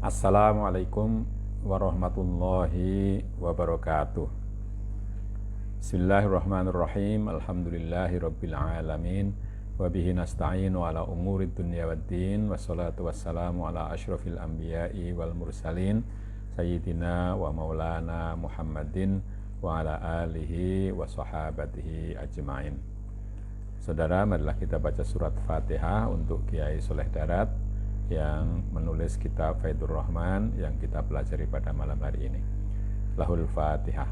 Assalamualaikum warahmatullahi wabarakatuh. Bismillahirrahmanirrahim. Alhamdulillahi rabbil alamin. Wabihi nasta'inu ala umurid dunya waddin. Wassalatu wassalamu ala ashrafil anbiya'i wal mursalin Sayyidina wa maulana Muhammadin wa ala alihi wa sahabatihi ajma'in. Saudara, marilah kita baca surat Fatihah untuk Kiai Soleh Darat yang menulis kitab Faidur Rahman yang kita pelajari pada malam hari ini. Lahul Fatihah.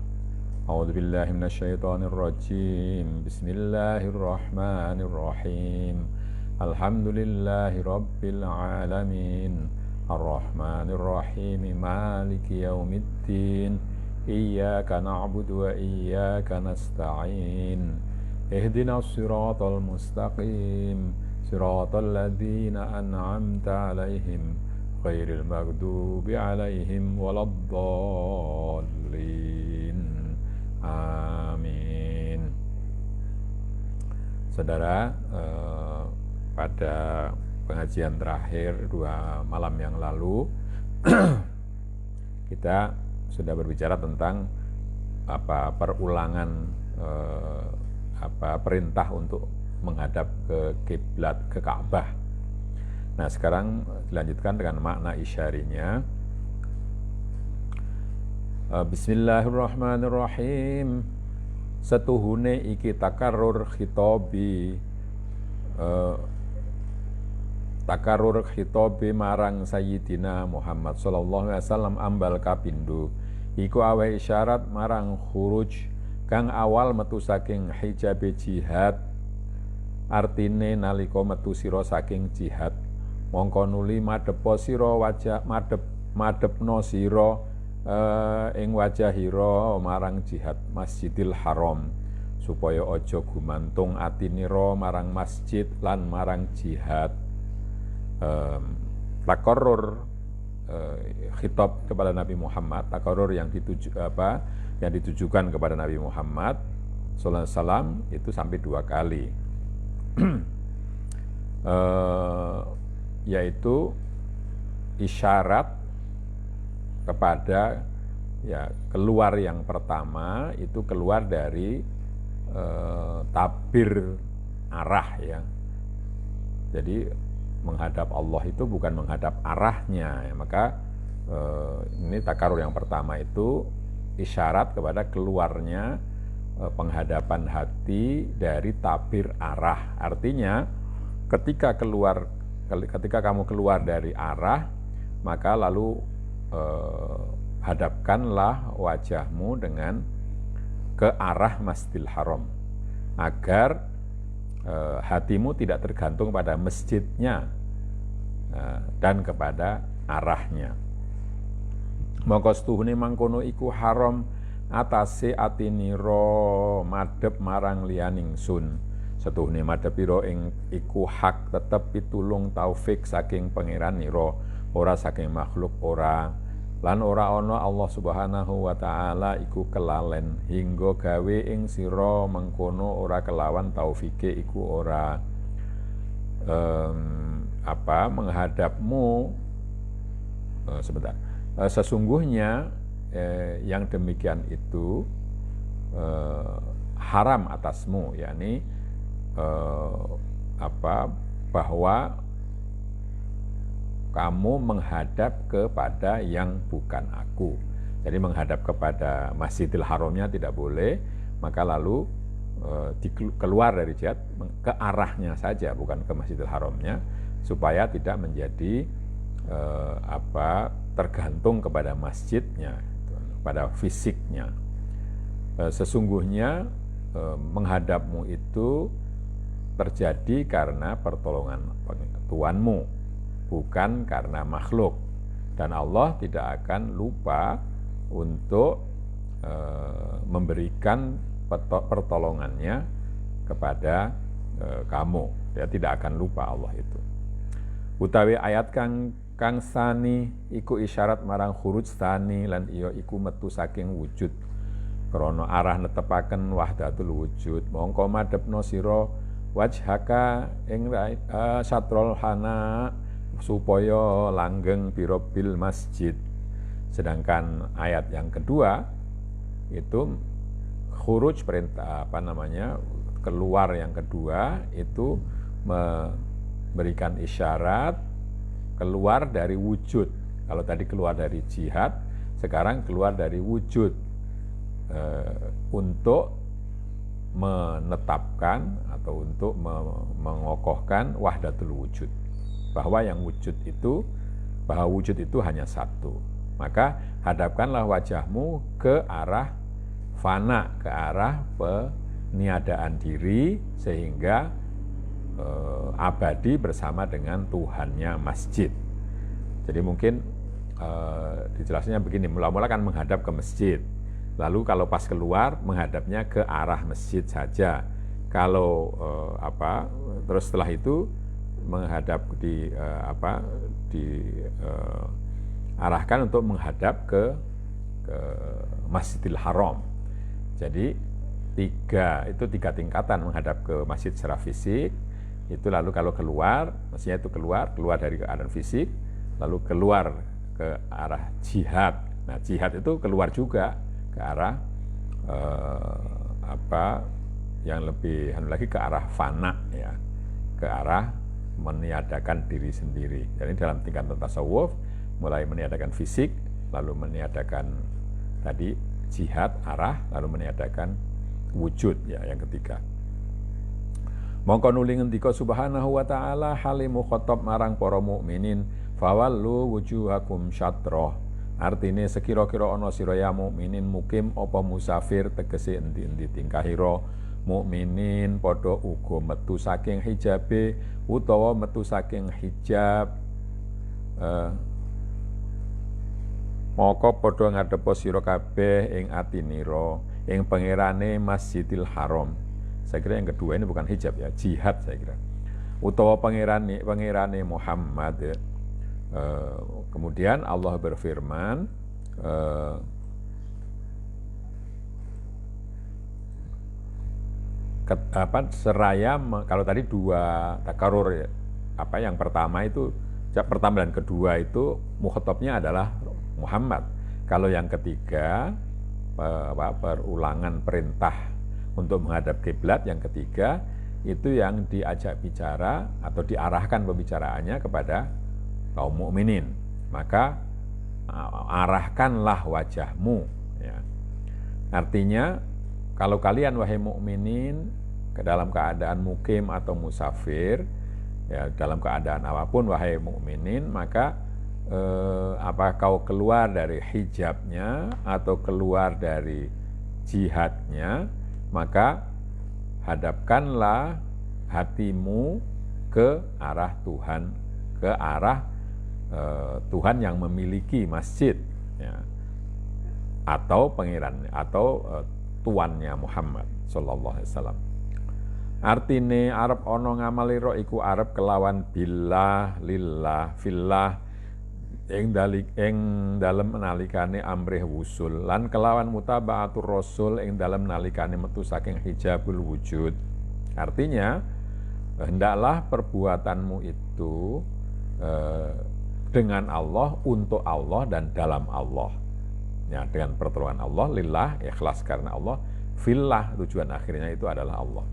A'udzubillahi minasyaitonirrajim. Bismillahirrahmanirrahim. Alhamdulillahi rabbil alamin. Ar-Rahmanirrahim. Maliki yaumiddin. Iyyaka na'budu wa iyyaka nasta'in. Ihdinas siratal mustaqim. Siratal ladzina an'amta 'alaihim ghairil maghdubi 'alaihim waladdallin. Amin. Saudara, pada pengajian terakhir 2 malam yang lalu kita sudah berbicara tentang perulangan perintah untuk menghadap ke kiblat, ke Ka'bah. Nah, sekarang dilanjutkan dengan makna isyarinya. Bismillahirrahmanirrahim. Setuhune iki takarrur khitobi marang Sayyidina Muhammad sallallahu alaihi wasallam ambal kapindo iku awe isyarat marang khuruj kang awal metu saking hijabe jihad. Artine nalika metu sira saking jihad mongko nuli madhepa sira madhepno sira ing wajahira marang jihad Masjidil Haram supaya aja gumantung atinira marang masjid lan marang jihad. Takarrur khitab kepada Nabi Muhammad, takarrur yang ditujukan kepada Nabi Muhammad sallallahu alaihi wasallam itu sampai 2 kali. Yaitu isyarat kepada keluar yang pertama itu keluar dari tabir arah ya. Jadi menghadap Allah itu bukan menghadap arahnya ya. Maka ini takarrur yang pertama itu isyarat kepada keluarnya penghadapan hati dari tabir arah. Artinya ketika kamu keluar dari arah, maka lalu hadapkanlah wajahmu dengan ke arah Masjidil Haram agar hatimu tidak tergantung pada masjidnya dan kepada arahnya. Mongko setuhune mangkono iku haram atase atinira madhep marang liyaning sun. Setuhune madhepira ing iku hak tetep pitulung taufik saking pangeran nira, ora saking makhluk ora. Lan ora ana Allah Subhanahu wa taala iku kelalen hingga gawe ing sira mengkono ora kelawan taufike iku ora. Menghadapmu sesungguhnya yang demikian itu haram atasmu, yakni bahwa kamu menghadap kepada yang bukan aku. Jadi menghadap kepada Masjidil Haramnya tidak boleh, maka lalu keluar dari jihad ke arahnya saja, bukan ke Masjidil Haramnya, supaya tidak menjadi tergantung kepada masjidnya, pada fisiknya. Sesungguhnya menghadapmu itu terjadi karena pertolongan Tuhanmu, bukan karena makhluk. Dan Allah tidak akan lupa untuk memberikan pertolongannya kepada kamu. Dia tidak akan lupa Allah itu. Utawi ayat kang sani iku isyarat marang khuruj sani lan iya iku metu saking wujud. Krana arah netepaken wahdatul wujud, mongko madhepno sira wajhaka ing satrul hana supaya langgeng birobil masjid. Sedangkan ayat yang kedua itu khuruj, perintah keluar yang kedua itu memberikan isyarat keluar dari wujud. Kalau tadi keluar dari jihad, sekarang keluar dari wujud untuk menetapkan atau untuk mengokohkan wahdatul wujud, bahwa wujud itu hanya satu. Maka hadapkanlah wajahmu ke arah fana, ke arah peniadaan diri, sehingga abadi bersama dengan Tuhannya masjid. Jadi mungkin dijelasnya begini, mula-mula kan menghadap ke masjid, lalu kalau pas keluar menghadapnya ke arah masjid saja. Kalau terus setelah itu menghadap arahkan untuk menghadap ke Masjidil Haram. Jadi tiga tingkatan menghadap ke masjid secara fisik. Itu lalu kalau keluar, maksudnya itu keluar dari keadaan fisik, lalu keluar ke arah jihad. Nah, jihad itu keluar juga ke arah yang lebih lagi ke arah fana, ya, ke arah meniadakan diri sendiri. Jadi dalam tingkatan tasawuf mulai meniadakan fisik, lalu meniadakan tadi jihad arah, lalu meniadakan wujud, ya, yang ketiga. Mongko nuli ngendika subhanahu wa ta'ala halimu khotob marang para mukminin fawallu wujuhakum syatrah. Artine sekira-kira ana sira ya mukminin mukim apa musafir, tegese endi-endi tingkahira mukminin padha uga metu saking hijabe utawa metu saking hijab. Maka padha ngadepa sira kabeh ing atinira ing pangerane Masjidil Haram. Saya kira yang kedua ini bukan hijab, ya, jihad saya kira. Utawa pangerane Muhammad. Kemudian Allah berfirman, seraya kalau tadi dua takarur, ya, yang pertama itu pertama dan kedua itu mukhatabnya adalah Muhammad. Kalau yang ketiga perulangan perintah untuk menghadap kiblat, yang ketiga itu yang diajak bicara atau diarahkan pembicaraannya kepada kaum mukminin. Maka arahkanlah wajahmu, ya. Artinya kalau kalian wahai mukminin ke dalam keadaan mukim atau musafir, ya, dalam keadaan apapun wahai mukminin, maka apa kau keluar dari hijabnya atau keluar dari jihadnya, maka hadapkanlah hatimu ke arah Tuhan, ke arah Tuhan yang memiliki masjid, ya, atau pangeran atau tuannya Muhammad sallallahu alaihi wasallam. Artine arep ana ngamalira iku arep kelawan billah, lillah, fillah ing dalem nalikane amrih wusul lan kelawan mutabaatur rasul ing dalem nalikane metu saking hijabul wujud. Artinya hendaklah perbuatanmu itu dengan Allah, untuk Allah dan dalam Allah, ya, dengan pertolongan Allah, lillah, ikhlas karena Allah, fillah, tujuan akhirnya itu adalah Allah.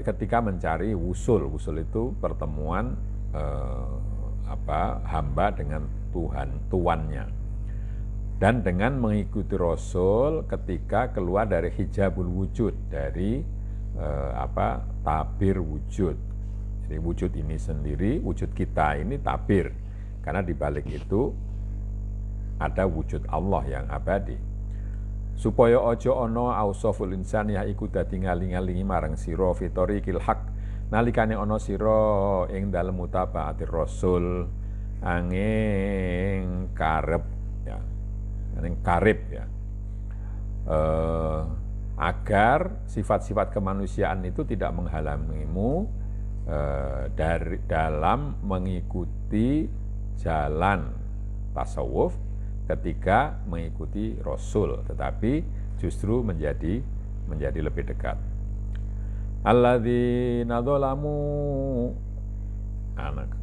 Ketika mencari wusul itu pertemuan hamba dengan Tuhan, tuannya, dan dengan mengikuti Rasul ketika keluar dari hijabul wujud, dari tabir wujud. Jadi wujud ini sendiri, wujud kita ini tabir, karena di balik itu ada wujud Allah yang abadi. Supaya ojo ono ausoful insan ya iku dadi ngaling-alingi marang sira fitoriqil haq nalikane ono sira ing dalem mutabaatir rasul angin karep, ya, angin karib, ya, agar sifat-sifat kemanusiaan itu tidak menghalangimu dalam mengikuti jalan tasawuf ketika mengikuti Rasul, tetapi justru menjadi lebih dekat. Alladzina dzalamu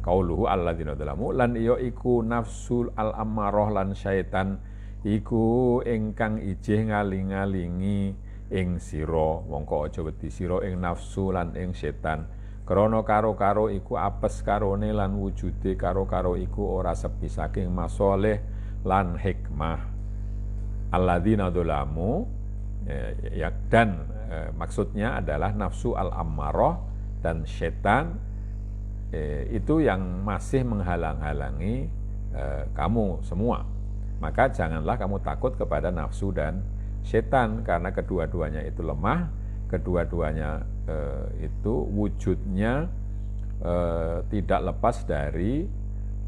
Qauluhu alladzina dzalamu lan iya iku nafsul al ammarah lan syaitan iku ingkang ijih ngaling-alingi ing sira. Mongko aja wedi sira ing nafsu lan ing setan. Krana karo-karo iku apes karone lan wujude karo-karo iku ora sepi saking masoleh lan hikmah. Alladzina dzalamu dan maksudnya adalah nafsu al ammarah dan setan itu yang masih menghalang-halangi kamu semua. Maka janganlah kamu takut kepada nafsu dan setan, karena kedua-duanya itu lemah, kedua-duanya itu wujudnya tidak lepas dari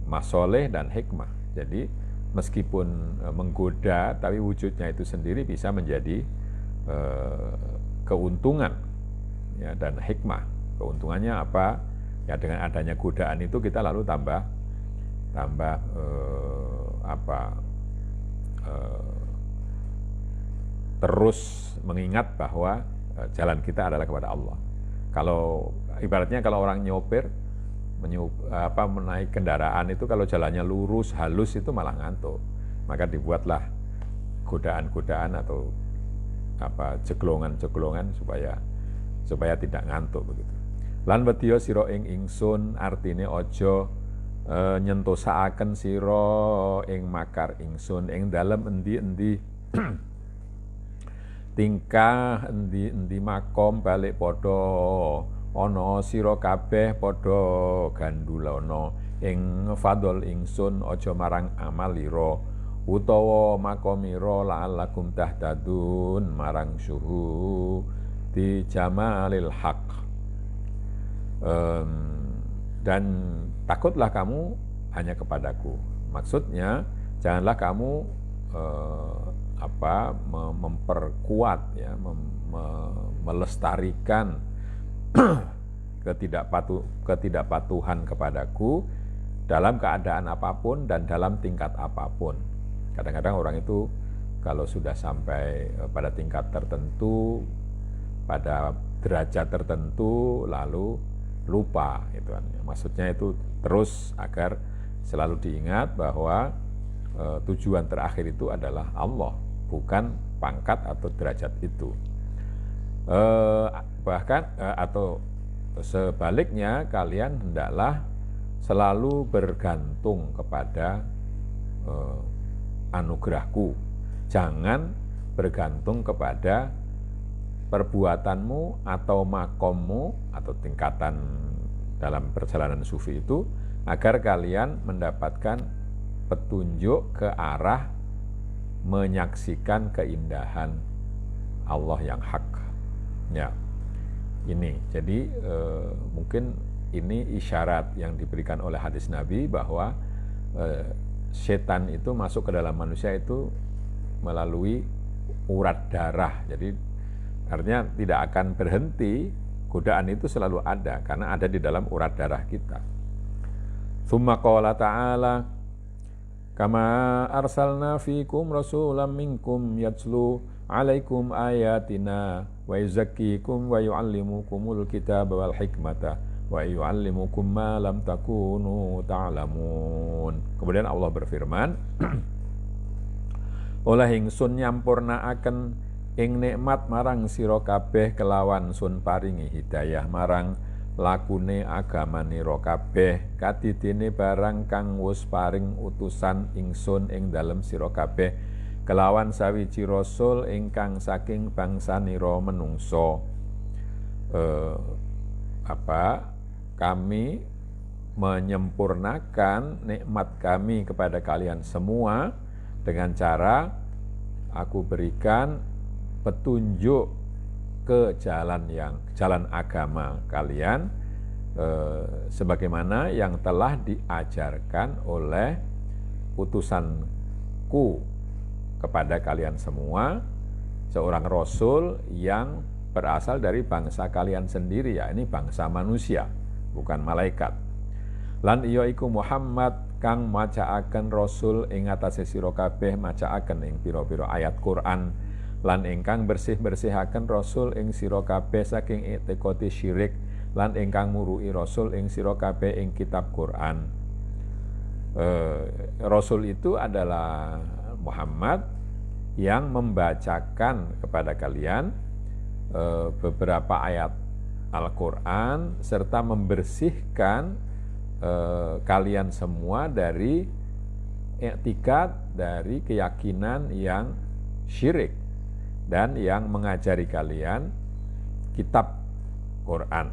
masoleh dan hikmah. Jadi meskipun menggoda, tapi wujudnya itu sendiri bisa menjadi keuntungan ya, dan hikmah. Keuntungannya apa? Ya dengan adanya godaan itu kita lalu tambah terus mengingat bahwa jalan kita adalah kepada Allah. Kalau ibaratnya kalau orang nyopir menaik kendaraan itu kalau jalannya lurus halus itu malah ngantuk. Maka dibuatlah godaan-godaan atau ceglongan-ceglongan supaya tidak ngantuk begitu. Lan wedya sira ing ingsun artine aja nyentosaaken sira ing makar ingsun ing dalem endi-endi tingkah endi-endi makom balik padha ana sira kabeh padha gandulana ing fadol ingsun aja marang amalira utawa makomira la'allakum tahtadun marang syuhu di jamalil haq. Dan takutlah kamu hanya kepadaku. Maksudnya janganlah kamu memperkuat ya, melestarikan ketidakpatuhan kepadaku dalam keadaan apapun dan dalam tingkat apapun. Kadang-kadang orang itu kalau sudah sampai pada tingkat tertentu, pada derajat tertentu, lalu lupa itu kan. Maksudnya itu terus agar selalu diingat bahwa tujuan terakhir itu adalah Allah, bukan pangkat atau derajat itu. Bahkan atau sebaliknya kalian hendaklah selalu bergantung kepada anugerahku. Jangan bergantung kepada perbuatanmu atau makommu atau tingkatan dalam perjalanan sufi itu, agar kalian mendapatkan petunjuk ke arah menyaksikan keindahan Allah yang hak. Ya, ini jadi mungkin ini isyarat yang diberikan oleh hadis Nabi bahwa setan itu masuk ke dalam manusia itu melalui urat darah. Jadi artinya tidak akan berhenti, godaan itu selalu ada karena ada di dalam urat darah kita. Tsumma qala ta'ala kama arsalna fikum rasulan minkum yatslu alaikum ayatina wa yuzakkikum wa yu'allimukumul kitaba wal hikmata wa yu'allimukum ma lam takunu ta'lamun. Kemudian Allah berfirman, oleh ingsun nyampurnaaken ing nikmat marang sira kabeh kelawan sun paringi hidayah marang lakune agamanira kabeh kadidene barang kang wis paring utusan ingsun ing dalem sira kabeh kelawan sawiji rasul ingkang saking bangsanira menungso. Kami menyempurnakan nikmat kami kepada kalian semua dengan cara aku berikan petunjuk ke jalan agama kalian sebagaimana yang telah diajarkan oleh utusanku kepada kalian semua, seorang rasul yang berasal dari bangsa kalian sendiri, ya ini bangsa manusia, bukan malaikat. Lan iya iku Muhammad kang macaaken rasul ing atase sira kabeh macaaken ing pira-pira ayat Quran lan ingkang bersih-bersihaken rasul ing sira kabeh saking i'tiqadi syirik lan ingkang murui rasul ing sira kabeh ing kitab Quran. Rasul itu adalah Muhammad yang membacakan kepada kalian beberapa ayat Al-Quran serta membersihkan kalian semua dari i'tikad, dari keyakinan yang syirik, dan yang mengajari kalian kitab Quran.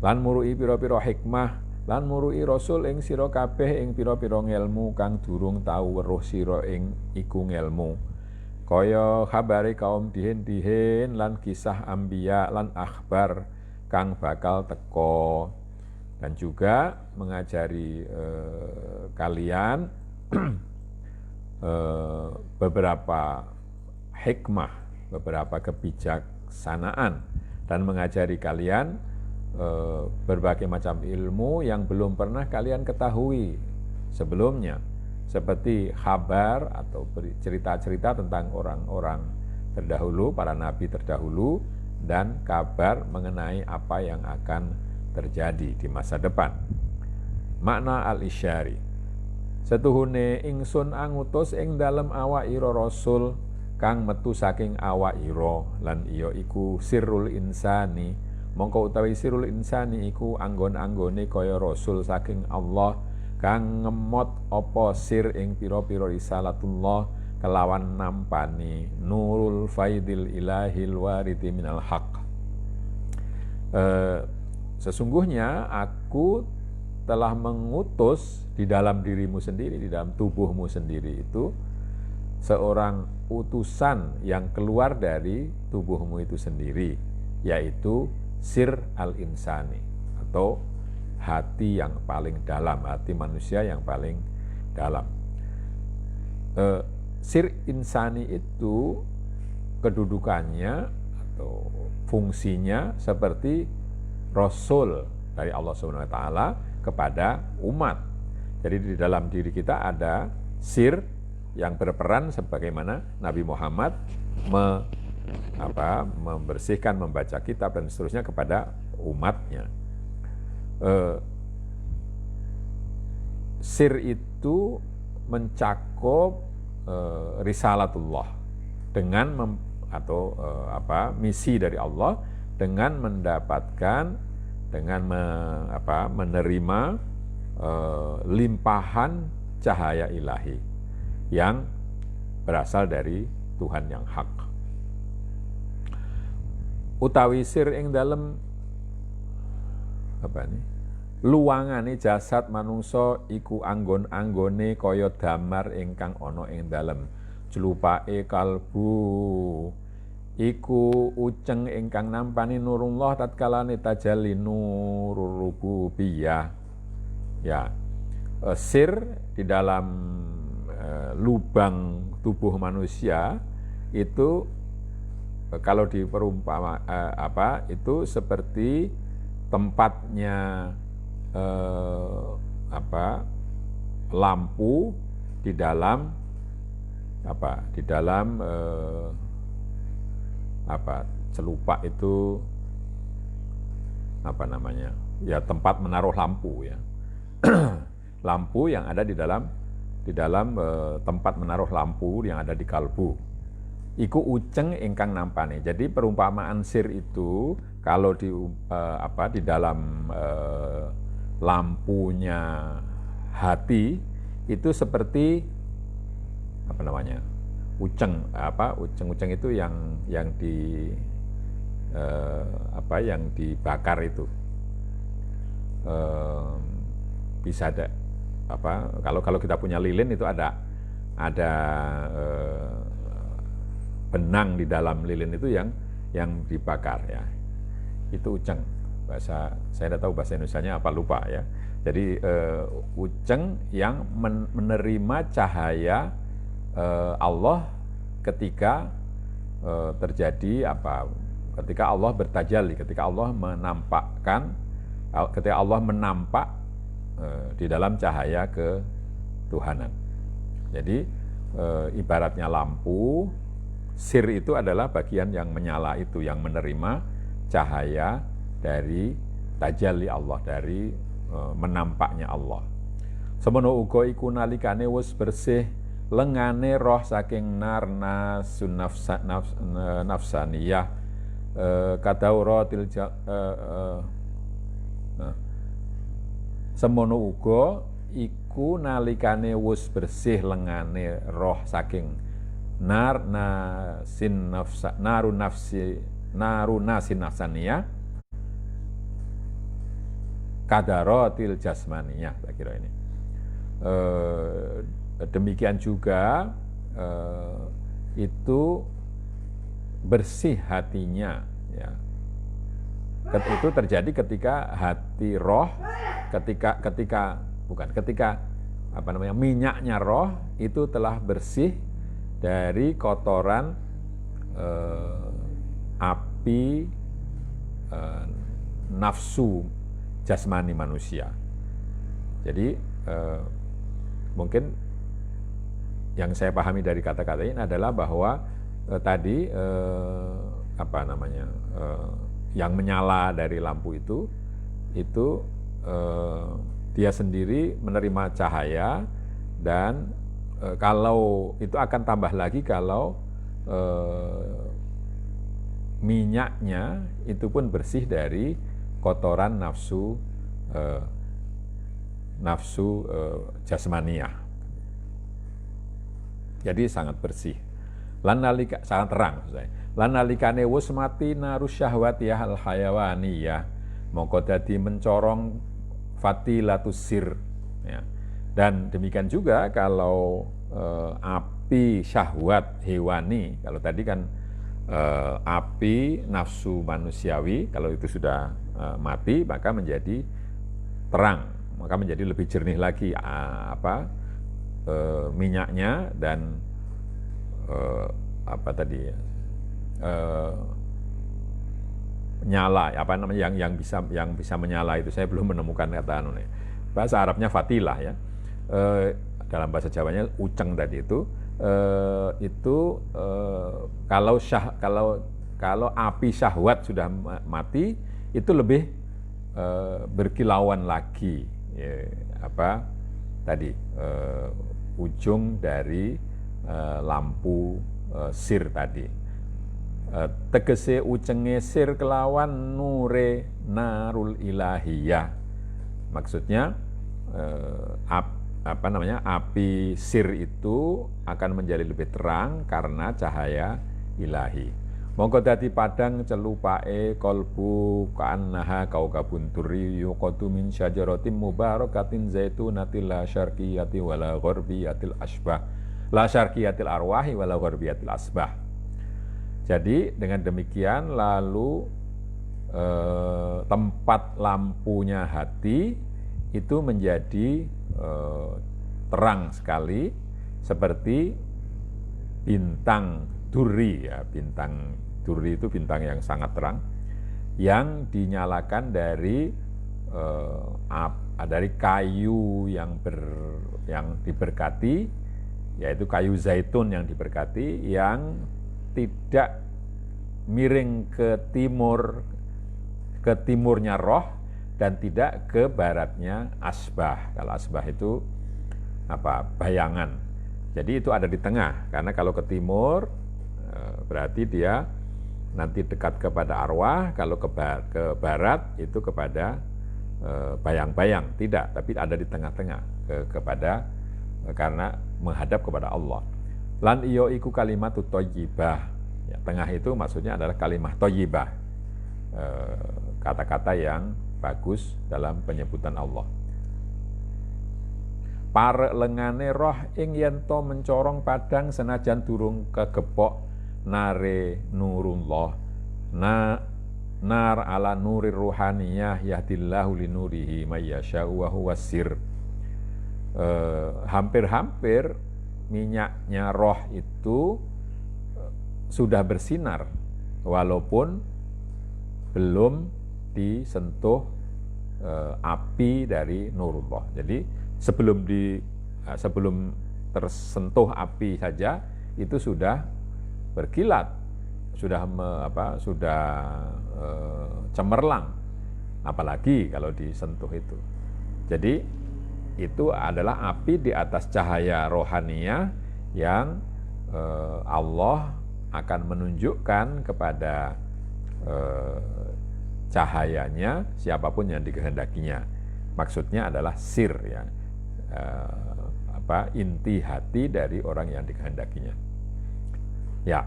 Lan murui pira-pira hikmah, lan murui rasul ing sira kabeh ing pira-pira ngelmu kang durung tau weruh sira ing iku ngelmu. Kaya kabare kaum dihen-dihen lan kisah ambiya lan akhbar kang bakal teko, dan juga mengajari kalian beberapa hikmah, beberapa kebijaksanaan, dan mengajari kalian berbagai macam ilmu yang belum pernah kalian ketahui sebelumnya, seperti kabar atau cerita-cerita tentang orang-orang terdahulu, para nabi terdahulu, dan kabar mengenai apa yang akan terjadi di masa depan. Makna al-isyari, setuhune ingsun angutus ing dalem awak ira rasul kang metu saking awak ira, lan iya iku sirrul insani, mongko utawi sirrul insani iku anggon-anggone kaya rasul saking Allah kang ngemot apa sir ing pira-pira risalatullah kelawan nampani nurul faidil ilahil wariti minal haq. Sesungguhnya aku telah mengutus di dalam dirimu sendiri, di dalam tubuhmu sendiri itu seorang utusan yang keluar dari tubuhmu itu sendiri, yaitu sir al-insani, atau hati yang paling dalam, hati manusia yang paling dalam. Sir insani itu kedudukannya atau fungsinya seperti rasul dari Allah Subhanahu wa taala kepada umat. Jadi di dalam diri kita ada sir yang berperan sebagaimana Nabi Muhammad membersihkan, membaca kitab dan seterusnya kepada umatnya. Sir itu mencakup risalatullah dengan misi dari Allah, dengan mendapatkan, dengan menerima limpahan cahaya ilahi yang berasal dari Tuhan yang hak. Utawi sir ing dalem luwangane jasad manungsa iku anggon-anggone kaya damar ingkang ana ing dalem jlupake kalbu, iku uceng ingkang nampani nurullah tatkalane tajalli nurur rububiyah. Ya, sir di dalam lubang tubuh manusia itu kalau diperumpama itu seperti tempatnya lampu di dalam celupak itu ya tempat menaruh lampu ya. Lampu yang ada di dalam tempat menaruh lampu yang ada di kalbu iku uceng ingkang nampane. Jadi perumpamaan sir itu kalau di dalam lampunya hati itu seperti uceng itu yang dibakar itu. Bisa ada kalau kita punya lilin itu ada benang di dalam lilin itu yang dibakar ya. Itu uceng. Saya tidak tahu bahasa Indonesianya apa, lupa ya. Jadi uceng yang menerima cahaya Allah ketika terjadi ketika Allah bertajalli, ketika Allah menampak di dalam cahaya ketuhanan. Jadi ibaratnya lampu, sir itu adalah bagian yang menyala itu, yang menerima cahaya dari tajalli Allah, dari menampaknya Allah. Semono uga iku nalikane wis bersih lengane roh saking nasun nafsaniyah kadauratil semono uga iku nalikane wis bersih lengane roh saking narunasin nafsaniyah kadarotil jasmaniyah, saya kira ini. Demikian juga itu bersih hatinya, ya. Itu terjadi ketika hati roh, ketika minyaknya roh itu telah bersih dari kotoran api nafsu jasmani manusia. Jadi mungkin yang saya pahami dari kata-kata ini adalah bahwa tadi yang menyala dari lampu itu dia sendiri menerima cahaya, dan kalau itu akan tambah lagi kalau minyaknya itu pun bersih dari kotoran nafsu jasmaniyah. Jadi sangat bersih. Sangat terang. Lan nalikane wis mati narus syahwatiyah al hayawaniyah, mongko dadi mencorong fatilatus sir, ya. Dan demikian juga kalau api syahwat hewani, kalau tadi kan api nafsu manusiawi, kalau itu sudah mati maka menjadi terang, maka menjadi lebih jernih lagi minyaknya, dan nyala, yang bisa menyala itu saya belum menemukan kata bahasa Arabnya fatilah, ya. Dalam bahasa Jawanya uceng tadi itu kalau api syahwat sudah mati itu lebih berkilauan lagi, ujung dari lampu sir tadi. Tegese ujenge sir kelawan nure narul ilahiyah. Maksudnya api sir itu akan menjadi lebih terang karena cahaya ilahi. Mongko dadi padang celupake kolbu ka'annaha kaukabun durri yuqadu min syajaratin mubarakatin zaitunatil la syarqiyyati wala gharbiyatil asbah. La syarqiyatil arwahi wala gharbiyatil asbah. Jadi dengan demikian lalu tempat lampunya hati itu menjadi terang sekali seperti bintang duri, ya. Bintang duri itu bintang yang sangat terang yang dinyalakan dari kayu yang diberkati, yaitu kayu zaitun yang diberkati, yang tidak miring ke timurnya roh dan tidak ke baratnya asbah. Kalau asbah itu bayangan. Jadi itu ada di tengah, karena kalau ke timur berarti dia nanti dekat kepada arwah, kalau ke barat itu kepada bayang-bayang. Tidak, tapi ada di tengah-tengah karena menghadap kepada Allah. Lan iyo iku kalimatut thayyibah. Ya, tengah itu maksudnya adalah kalimah thayyibah. Kata-kata yang bagus dalam penyebutan Allah. Parek lengane roh ing yen to mencorong padang senajan durung kegepok nare nurullah. Nar ala nurir ruhaniyah yahdillahu linurihi may yasha'u wa huwas sir. Hampir-hampir minyaknya roh itu sudah bersinar walaupun belum disentuh api dari nurullah. Jadi sebelum tersentuh api saja itu sudah berkilat, sudah cemerlang apalagi kalau disentuh itu. Jadi itu adalah api di atas cahaya rohaniyah yang Allah akan menunjukkan kepada cahayanya siapapun yang dikehendakinya. Maksudnya adalah sir, ya, inti hati dari orang yang dikehendakinya. Ya,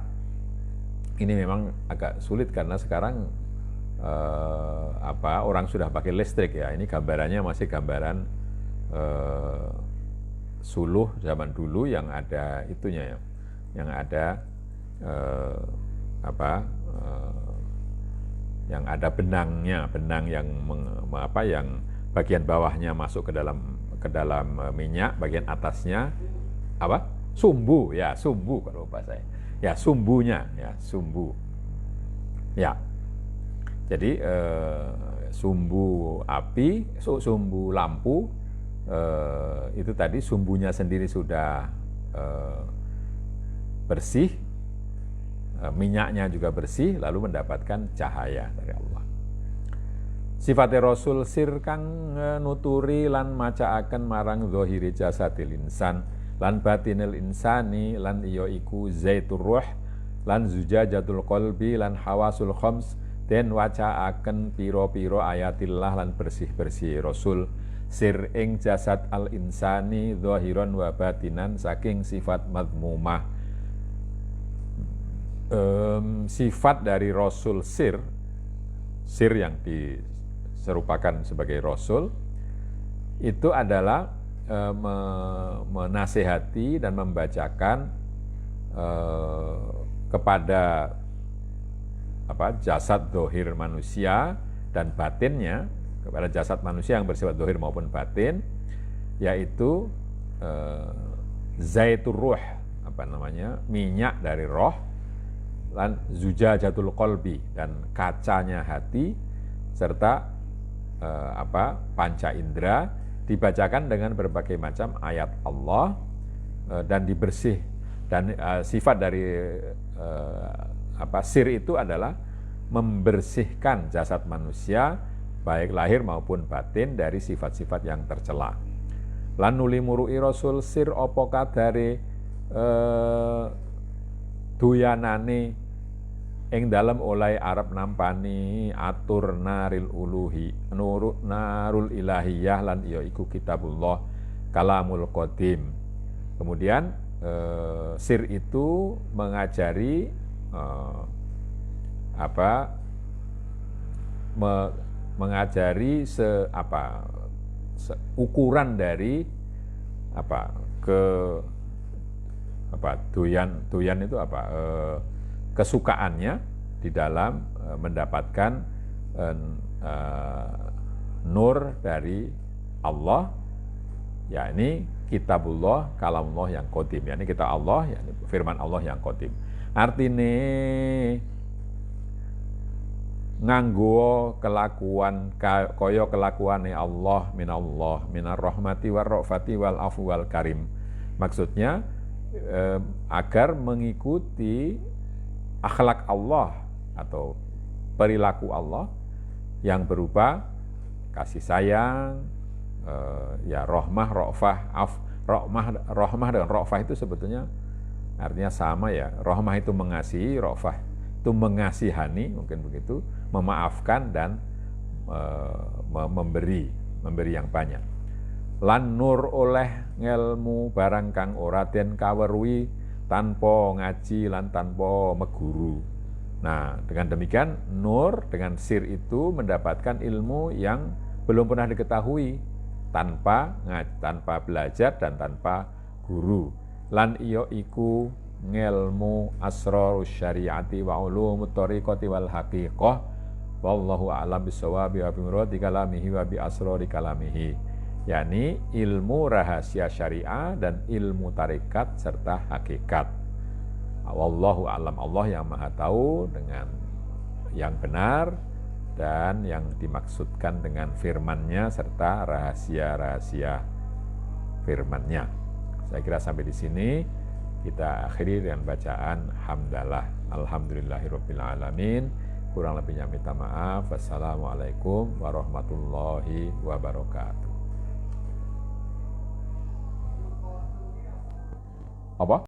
ini memang agak sulit karena sekarang orang sudah pakai listrik, ya. Ini gambarannya masih gambaran suluh zaman dulu yang ada itunya, ya, yang ada yang ada benangnya, benang yang yang bagian bawahnya masuk ke dalam minyak, bagian atasnya sumbu, ya, sumbu kalau bahasa saya. Ya, sumbunya, ya, sumbu. Ya. Jadi sumbu api, sumbu lampu itu tadi sumbunya sendiri sudah bersih, minyaknya juga bersih, lalu mendapatkan cahaya dari Allah. Sifatnya Rasul sir kang nuturi lan macaaken marang zahiri jasadil insan lan batinil insani lan iya iku zaitur ruh lan zujajatul qalbi lan hawasul khams den wacaaken pira-pira ayatillah lan bersih-bersih Rasul sir ing jasad al insani zahiran wa batinan saking sifat madmumah. Sifat dari Rasul sir yang diserupakan sebagai Rasul itu adalah menasehati dan membacakan kepada jasad dohir manusia dan batinnya, kepada jasad manusia yang bersifat dohir maupun batin, yaitu zaitur ruh, minyak dari roh, lan zujajatul qalbi, dan kacanya hati, serta panca indera, dibacakan dengan berbagai macam ayat Allah dan dibersih. Dan sifat dari sir itu adalah membersihkan jasad manusia baik lahir maupun batin dari sifat-sifat yang tercela. Lan nuli murui Rasul sir apa kadare duyanane ing dalem oleh Arab nampani atur naril uluhi narul ilahiyah lan ya iku kitabullah kalamul qadim. Kemudian sir itu mengajari mengajari ukuran dari doyan itu kesukaannya di dalam mendapatkan nur dari Allah, yakni kitabullah kalamullah yang qadim, yakni kitab Allah, yakni firman Allah yang qadim. Artine nganggo kelakuan kaya kelakuane Allah minar rahmati war rafati wal afu wal karim. Maksudnya agar mengikuti akhlak Allah atau perilaku Allah yang berupa kasih sayang, rahmah, ra'fah, rahmah dengan ra'fah itu sebetulnya artinya sama, ya. Rahmah itu mengasihi, ra'fah itu mengasihani, mungkin begitu, memaafkan dan memberi yang banyak. Lan nur oleh ngelmu barang kang ora den kaweruhi tanpa ngaji lan tanpa meguru. Nah, dengan demikian nur dengan sir itu mendapatkan ilmu yang belum pernah diketahui tanpa belajar dan tanpa guru. Lan iyo iku ngelmu asrarus syariati wa ulumut thariqati wal haqiqah wallahu a'lam bishawabi wa bi muradi kalamihi wa bi asrari kalamihi, yakni ilmu rahasia syariah dan ilmu tarekat serta hakikat. Wallahu a'lam, Allah yang maha tahu dengan yang benar dan yang dimaksudkan dengan firman-Nya serta rahasia-rahasia firman-Nya. Saya kira sampai di sini kita akhiri dengan bacaan hamdalah. Alhamdulillahirabbil alamin. Kurang lebihnya minta maaf. Wassalamualaikum warahmatullahi wabarakatuh. Apa?